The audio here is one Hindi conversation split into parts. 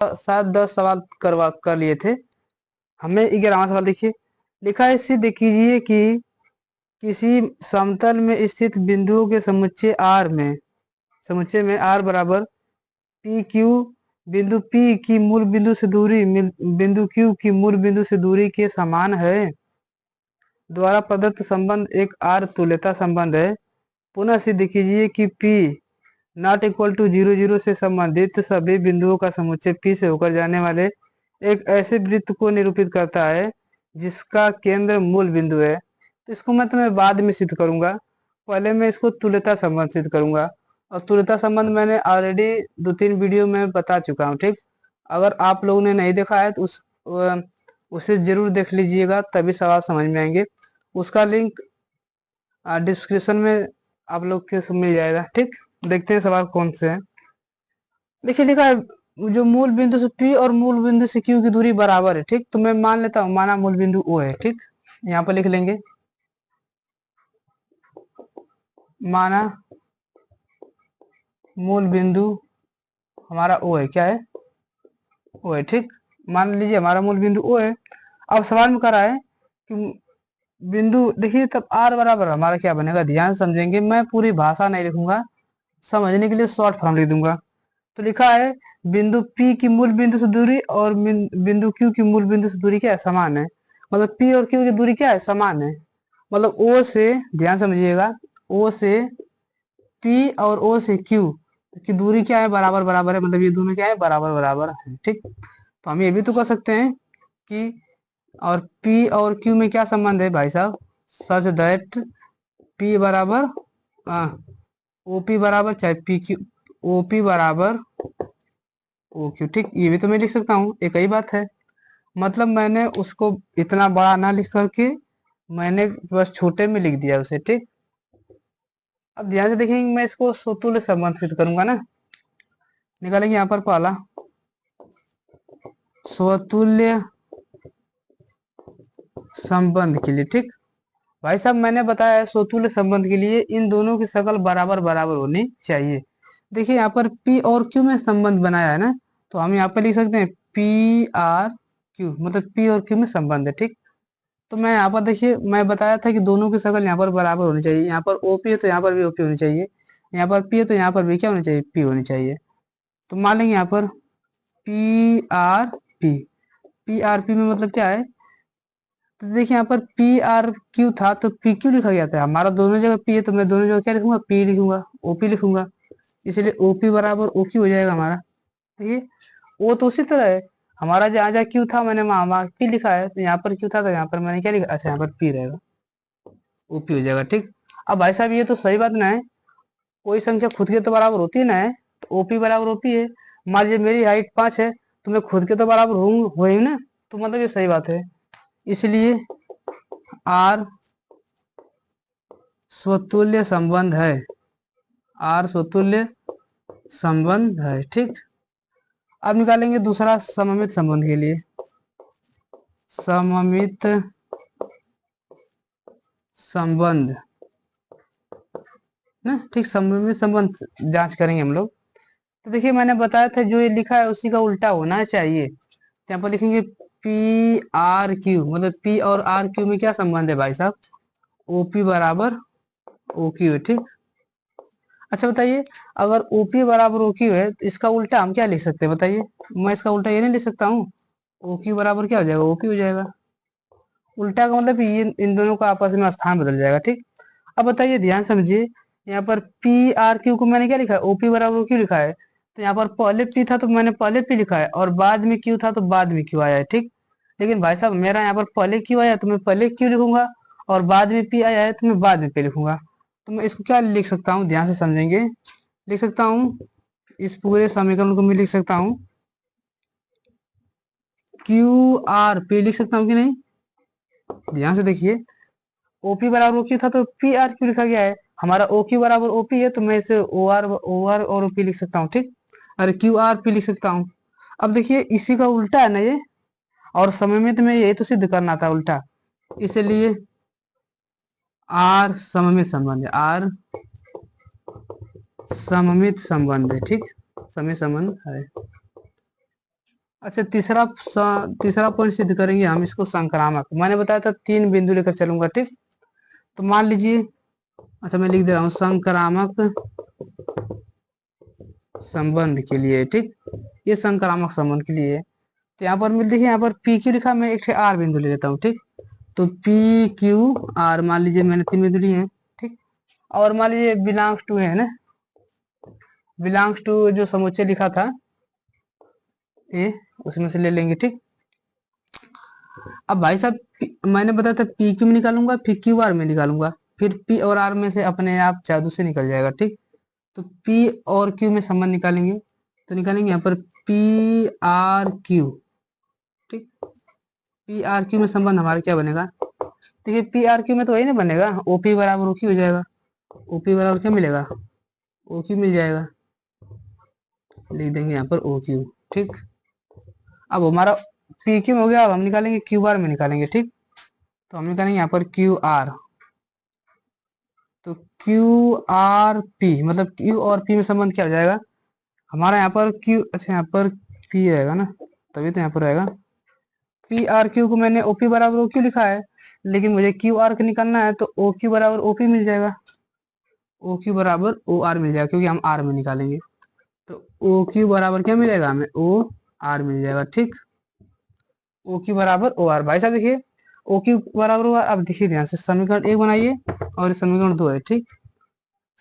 सात 10 सवाल कर लिए थे। हमें 11वां सवाल देखिए, लिखा है सिद्ध कीजिए कि किसी समतल में स्थित बिंदुओं के समुच्चय में आर बराबर पी क्यू बिंदु P की मूल बिंदु से दूरी बिंदु Q की मूल बिंदु से दूरी के समान है। द्वारा प्रदत्त संबंध एक आर तुल्यता संबंध है। पुनः सिद्ध कीजिए कि P नॉट इक्वल टू 0 0 से संबंधित सभी बिंदुओं का समुच्चय P से होकर जाने वाले एक ऐसे वृत्त को निरूपित करता है जिसका केंद्र मूल बिंदु है। तो इसको मैं तुम्हें बाद में सिद्ध करूंगा, पहले मैं इसको तुल्यता संबंध सिद्ध करूंगा। और तुल्यता संबंध मैंने ऑलरेडी 2-3 वीडियो में बता चुका हूँ, ठीक। अगर आप लोगों ने नहीं देखा है तो उसे जरूर देख लीजिएगा, तभी सवाल समझ में आएंगे। उसका लिंक डिस्क्रिप्शन में आप लोग के मिल जाएगा, ठीक। देखते हैं सवाल कौन से हैं। देखिए लिखा है जो मूल बिंदु से P और मूल बिंदु से Q की दूरी बराबर है, ठीक। तो मैं मान लेता हूँ, माना मूल बिंदु O है, ठीक। यहाँ पर लिख लेंगे, माना मूल बिंदु हमारा O है, क्या है, O है, ठीक। मान लीजिए हमारा मूल बिंदु O है। अब सवाल में कह रहा है कि बिंदु, देखिए तब R बराबर हमारा क्या बनेगा, ध्यान समझेंगे, मैं पूरी भाषा नहीं लिखूंगा, समझने के लिए शॉर्ट फॉर्म लिख दूंगा। तो लिखा है बिंदु P की मूल बिंदु से दूरी और बिंदु Q की मूल बिंदु से दूरी क्या है, समान है। मतलब P और Q की दूरी क्या है, समान है। मतलब O से, ध्यान समझिएगा, O से P और O से Q की दूरी क्या है, बराबर बराबर है। मतलब ये दोनों क्या है, बराबर बराबर है, ठीक। तो हम ये भी तो कर सकते हैं कि और P और Q में क्या संबंध है भाई साहब, सच दैट P बराबर OP बराबर चाहे PQ OP बराबर OQ, ठीक। ये भी तो मैं लिख सकता हूँ, एक ही बात है। मतलब मैंने उसको इतना बड़ा ना लिख करके मैंने बस छोटे में लिख दिया उसे, ठीक। अब ध्यान से देखेंगे, मैं इसको स्वतुल्य संबंध सिद्ध करूंगा ना। निकालेंगे यहाँ पर पहला स्वतुल्य संबंध के लिए, ठीक। भाई साहब मैंने बताया है स्वतुल्य संबंध के लिए इन दोनों की शकल बराबर बराबर होनी चाहिए। देखिए यहाँ पर P और Q में संबंध बनाया है ना, तो हम यहाँ पर लिख सकते हैं PRQ, मतलब P और Q में संबंध है, ठीक। तो मैं यहाँ पर देखिए, मैं बताया था कि दोनों की शकल यहाँ पर बराबर होनी चाहिए। यहाँ पर OP है तो यहाँ पर भी OP होनी चाहिए, यहाँ पर P है तो यहाँ पर भी क्या होनी चाहिए, P होनी चाहिए। तो मान लेंगे यहाँ पर PRP, PRP में मतलब क्या है, तो देखिए यहाँ पर PRQ था तो PQ लिखा गया था। हमारा दोनों जगह P है तो मैं दोनों जगह क्या लिखूंगा, P लिखूंगा, OP लिखूंगा। इसलिए OP बराबर OQ हो जाएगा हमारा। देखिए O तो उसी तरह है, हमारा जहाँ जहाँ Q था मैंने वहाँ P लिखा है, तो यहाँ पर Q था तो यहाँ पर मैंने क्या लिखा, अच्छा यहाँ पर P रहेगा, OP हो जाएगा, ठीक। अब भाई साहब ये तो सही बात ना है, कोई संख्या खुद के तो बराबर होती है ना है, तो OP बराबर OP है। मान लीजिए मेरी हाइट 5 है तो मैं खुद के तो बराबर हूँ हुई ना, तो मतलब ये सही बात है। इसलिए R स्वतुल्य संबंध है, R स्वतुल्य संबंध है, ठीक। अब निकालेंगे दूसरा सममित संबंध के लिए, सममित संबंध ना, ठीक। सममित संबंध जांच करेंगे हम लोग। तो देखिए मैंने बताया था जो ये लिखा है उसी का उल्टा होना चाहिए। तो यहाँ पर लिखेंगे PRQ, मतलब P और RQ में क्या संबंध है भाई साहब, OP बराबर OQ है, ठीक। अच्छा बताइए, अगर OP बराबर OQ है तो इसका उल्टा हम क्या लिख सकते हैं, बताइए। मैं इसका उल्टा ये नहीं लिख सकता हूँ, OQ बराबर क्या हो जाएगा, OP हो जाएगा। उल्टा का मतलब ये इन दोनों का आपस में स्थान बदल जाएगा, ठीक। अब बताइए ध्यान समझिए, यहाँ पर PRQ को मैंने क्या लिखा है, OP बराबर OQ लिखा है। तो यहाँ पर पहले P था तो मैंने पहले P लिखा है, और बाद में Q था तो बाद में Q आया है, ठीक। लेकिन भाई साहब मेरा यहाँ पर पहले Q आया तो मैं पहले Q लिखूंगा, और बाद में P आया है तो मैं बाद में P लिखूंगा। तो मैं इसको क्या लिख सकता हूँ, ध्यान से समझेंगे, लिख सकता हूँ, इस पूरे समीकरण को मैं लिख सकता हूँ QRP, लिख सकता हूँ कि नहीं, ध्यान से देखिए। OP बराबर OQ था तो PRQ लिखा गया है, हमारा OQ बराबर OP है तो मैं इसे OR और OP लिख सकता हूँ, ठीक। अरे QRP लिख सकता हूँ। अब देखिए इसी का उल्टा है ना ये, और सममित में यही तो सिद्ध करना था उल्टा, इसलिए R सममित संबंध है, R सममित संबंध है, ठीक, सममित संबंध है। अच्छा, तीसरा पॉइंट सिद्ध करेंगे हम इसको संक्रामक। मैंने बताया था 3 बिंदु लेकर चलूंगा, ठीक। तो मान लीजिए, अच्छा मैं लिख दे रहा हूँ संक्रामक संबंध के लिए, ठीक। ये संक्रामक संबंध के लिए, तो यहाँ पर देखिए, यहाँ पर पी क्यू लिखा, मैं एक आर बिंदु ले लेता हूँ, ठीक। तो पी क्यू आर मान लीजिए मैंने 3 बिंदु लिए हैं, ठीक। और मान लीजिए बिलोंग्स टू है ना, बिलोंग्स टू जो समुच्चय लिखा था ए, उसमें से ले लेंगे, ठीक। अब भाई साहब मैंने बताया था पी क्यू में निकालूंगा, फिर क्यू आर में निकालूंगा, फिर पी और आर में से अपने आप जादू से निकल जाएगा, ठीक। तो पी और क्यू में संबंध निकालेंगे, तो निकालेंगे यहाँ पर पी आर क्यू, ठीक। पी आर क्यू में संबंध हमारा क्या बनेगा, देखिए पी आर क्यू में तो वही ना बनेगा, ओपी बराबर ओ क्यू हो जाएगा। ओपी बराबर क्या मिलेगा, ओ क्यू मिल जाएगा, लिख देंगे यहाँ पर ओ क्यू, ठीक। अब हमारा पी क्यू हो गया, अब हम निकालेंगे क्यू आर में निकालेंगे, ठीक। तो हम निकालेंगे यहाँ पर क्यू आर, तो क्यू आर पी मतलब क्यू और पी में संबंध क्या हो जाएगा हमारा, यहाँ पर क्यू, अच्छा यहाँ पर पी रहेगा ना, तभी तो यहाँ पर रहेगा पी आर क्यू को मैंने ओपी बराबर ओ क्यू लिखा है, लेकिन मुझे क्यू आर का निकालना है, तो ओ क्यू बराबर ओपी मिल जाएगा, ओ क्यू बराबर ओ आर मिल जाएगा, क्योंकि हम आर में निकालेंगे। तो ओ क्यू बराबर क्या मिलेगा हमें, ओ आर मिल जाएगा, ठीक। ओ क्यू बराबर ओ आर, भाई साहब देखिए ओ क्यू बराबर ओ आर। अब देखिए ध्यान से, समीकरण 1 बनाइए और समीकरण 2 है, ठीक।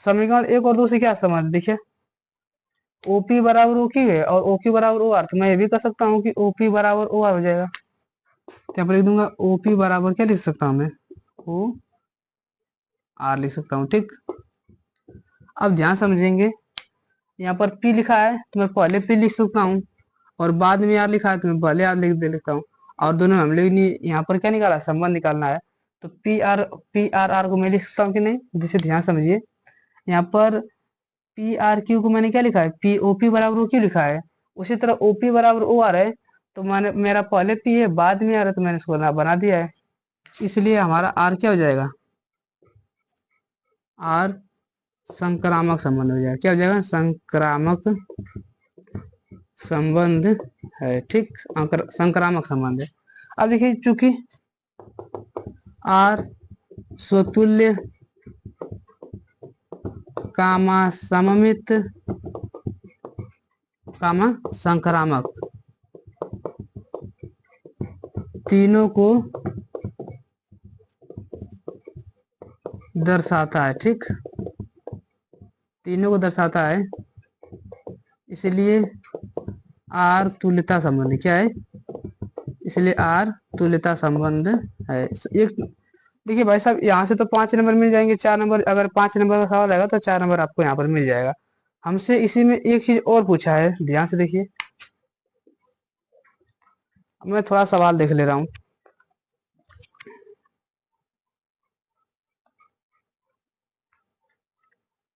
समीकरण 1 और 2 से क्या संबंध, देखिए ओपी बराबर ओ क्यू है और ओ क्यू बराबर ओ आर, तो मैं ये भी कर सकता हूँ कि ओपी बराबर ओ आर हो जाएगा। तो यहाँ पर लिख दूंगा ओपी बराबर क्या लिख सकता हूँ मैं, ओ आर लिख सकता हूँ, ठीक। अब ध्यान समझेंगे, यहाँ पर पी लिखा है तो मैं पहले पी लिख सकता हूँ, और बाद में आर लिखा है तो मैं पहले आर लिख दे लेता हूँ, और दोनों हम लोग ने यहाँ पर क्या निकाला, संबंध निकालना है। तो पी आर आर को मैं लिख सकता हूँ कि नहीं, जिसे ध्यान समझिए, यहाँ पर पी आर क्यू को मैंने क्या लिखा है, पी ओ पी बराबर ओ क्यू लिखा है, उसी तरह ओ पी बराबर ओ आर है, तो मैंने मेरा पहले पी है बाद में आर है, तो मैंने इसको बना दिया है, इसलिए हमारा आर क्या हो जाएगा, आर संक्रामक संबंध हो जाएगा, क्या हो जाएगा, संक्रामक संबंध है, ठीक। संक्रामक संबंध है। अब देखिए चूंकि आर स्वतुल्य कामा सममित कामा संक्रामक तीनों को दर्शाता है, ठीक। तीनों को दर्शाता है, इसलिए आर तुल्यता संबंध क्या है, इसलिए आर तुल्यता संबंध है। एक देखिए भाई साहब, यहाँ से तो 5 नंबर मिल जाएंगे, 4 नंबर, अगर 5 नंबर का सवाल आएगा तो 4 नंबर आपको यहाँ पर मिल जाएगा। हमसे इसी में एक चीज और पूछा है, ध्यान से देखिए, मैं थोड़ा सवाल देख ले रहा हूँ।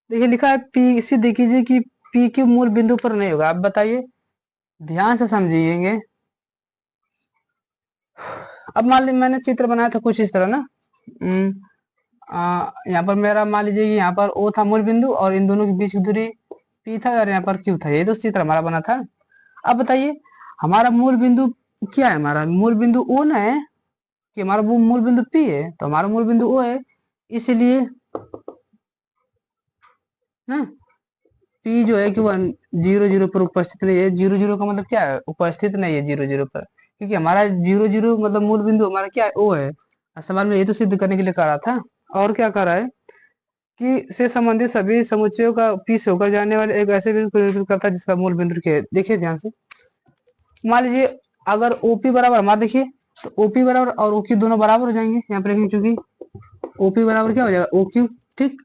देखिए लिखा है पी, सिद्ध कीजिए कि पी क्यू मूल बिंदु पर नहीं होगा। आप बताइए, ध्यान से समझिएंगे। अब मान लीजिए मैंने चित्र बनाया था कुछ इस तरह ना, यहाँ पर मेरा मान लीजिए कि यहाँ पर ओ था मूल बिंदु, और इन दोनों के बीच की दूरी पी था, और यहाँ पर क्यू था, ये तो चित्र हमारा बना था। अब बताइए हमारा मूल बिंदु क्या है, हमारा मूल बिंदु ओ ना है कि हमारा वो मूल बिंदु पी है, तो हमारा मूल बिंदु ओ है, इसलिए ना पी जो है कि वो 0 0 पर उपस्थित नहीं है। 0 0 का मतलब क्या है, उपस्थित नहीं है 0 0 पर, क्योंकि हमारा 0 0 मतलब मूल बिंदु हमारा क्या है, ओ है। सवाल में ये तो सिद्ध करने के लिए कह रहा था, और क्या कह रहा है कि से संबंधित सभी समुच्चयों का पी से होकर जाने वाले एक ऐसे बिंदु को निरूपित करता है जिसका मूल बिंदु के, देखिए ध्यान से, मान लीजिए अगर ओपी बराबर हमारा, देखिए तो ओपी बराबर और ओक्यू दोनों बराबर हो जाएंगे यहाँ पर, क्योंकि ओपी बराबर क्या हो जाएगा, ओक्यू, ठीक।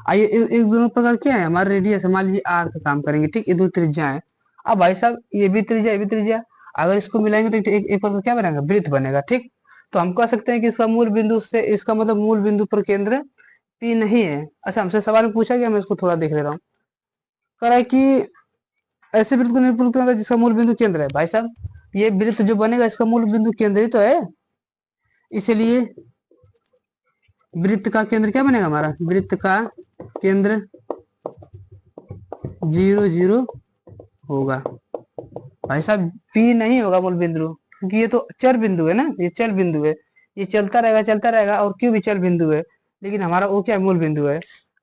आइए एक दोनों प्रकार क्या है, हमारे रेडियस मान लीजिए आर का काम करेंगे, ठीक। ये दो त्रिज्या है। अब भाई साहब ये भी त्रिज्या, ये भी त्रिज्या, अगर इसको मिलाएंगे तो एक प्रकार क्या बनेगा, वृत्त बनेगा, ठीक। तो हम कह सकते हैं कि इसका मूल बिंदु से, इसका मतलब मूल बिंदु पर केंद्र पी नहीं है। अच्छा हमसे सवाल में पूछा गया, मैं इसको थोड़ा देख ले रहा हूँ। कह रहा है कि ऐसे वृत्त को निरूपित करता है जिसका मूल बिंदु केंद्र है। भाई साहब ये वृत्त जो बनेगा इसका मूल बिंदु केंद्र ही तो है, इसलिए वृत्त का केंद्र क्या बनेगा हमारा, वृत्त का केंद्र 0 0 होगा। भाई साहब पी नहीं होगा मूल बिंदु, क्योंकि ये तो चर बिंदु है ना, ये चल बिंदु है, ये चलता रहेगा, और क्यों भी चल बिंदु है, लेकिन हमारा ओ क्या है, मूल बिंदु है।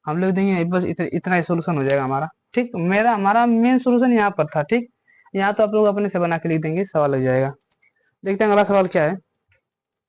हम लोग देंगे बस इतना ही सोल्यूशन हो जाएगा हमारा। ठीक, मेरा हमारा मेन सोल्यूशन यहाँ पर था। ठीक, यहाँ तो आप लोग अपने से बना के लिख देंगे, सवाल लग जाएगा। देखते हैं अगला सवाल क्या है।